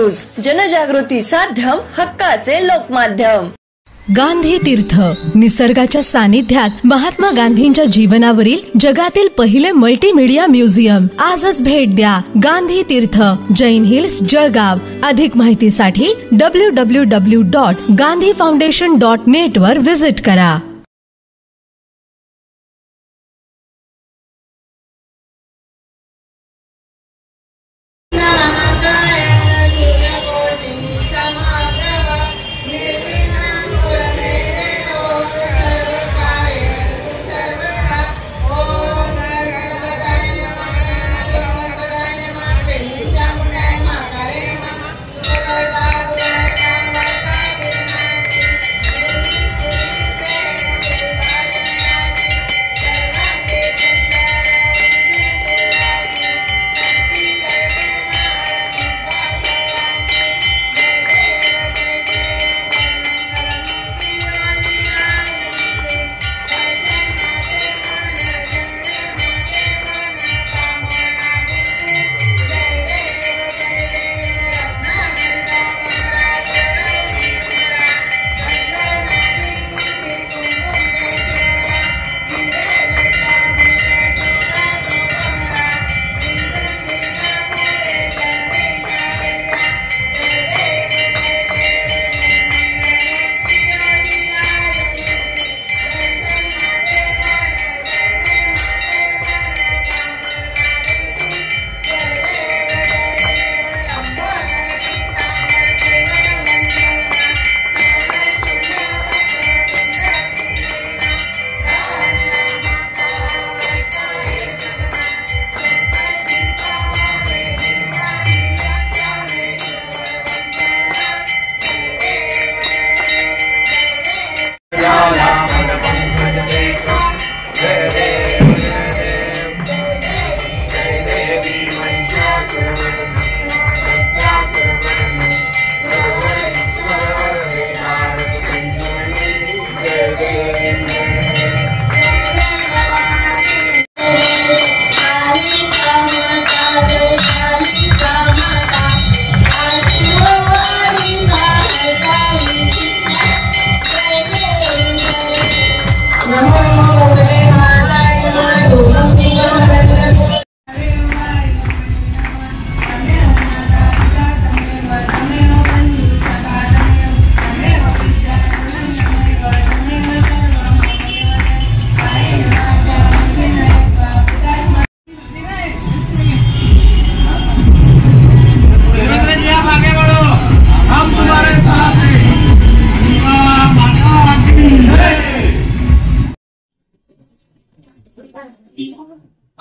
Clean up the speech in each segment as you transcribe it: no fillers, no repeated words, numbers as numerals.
News, जनजागृती साध्यम, हक्काचे लोकमाध्यम। गांधी तीर्थ, निसर्गाच्या सानिध्यात महात्मा गांधींच्या जीवनावरील जगातील पहिले मल्टीमीडिया म्युझियम। आजच भेट द्या गांधी तीर्थ, जैन हिल्स, जळगाव। अधिक माहितीसाठी www.gandhifoundation.net वर विजिट करा।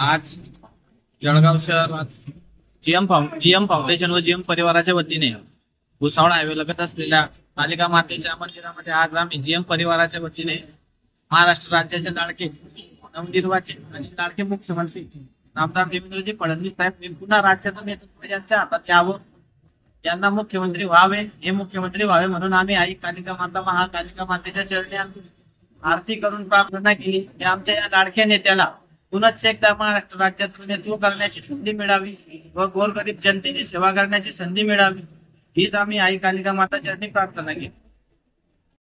आज जळगाव शहरात जीएम फाउंडेशन व जीएम परिवाराच्या वतीने भुसावळ हायवे लगत असलेल्या कालिका मातेच्या मंदिरामध्ये आज आम्ही जीएम परिवाराच्या वतीने महाराष्ट्र राज्याचे लाडके नवनिर्वाचित आणि लाडके मुख्यमंत्री आमदार देवेंद्रजी फडणवीस साहेब हे पुन्हा राज्याचं नेतृत्व यांच्या हातात द्यावं, यांना मुख्यमंत्री व्हावे, हे मुख्यमंत्री व्हावे म्हणून आम्ही आई कालिका माता महाकालिका मातेच्या चरणी आरती करून प्रार्थना केली की आमच्या या लाडक्या नेत्याला पुनश्च एकदा महाराष्ट्र राज्यात नेतृत्व करण्याची संधी मिळावी व गोरगरीब जनतेची सेवा करण्याची संधी मिळावी, हीच आम्ही आई कालिका माता चरणी प्रार्थना केली।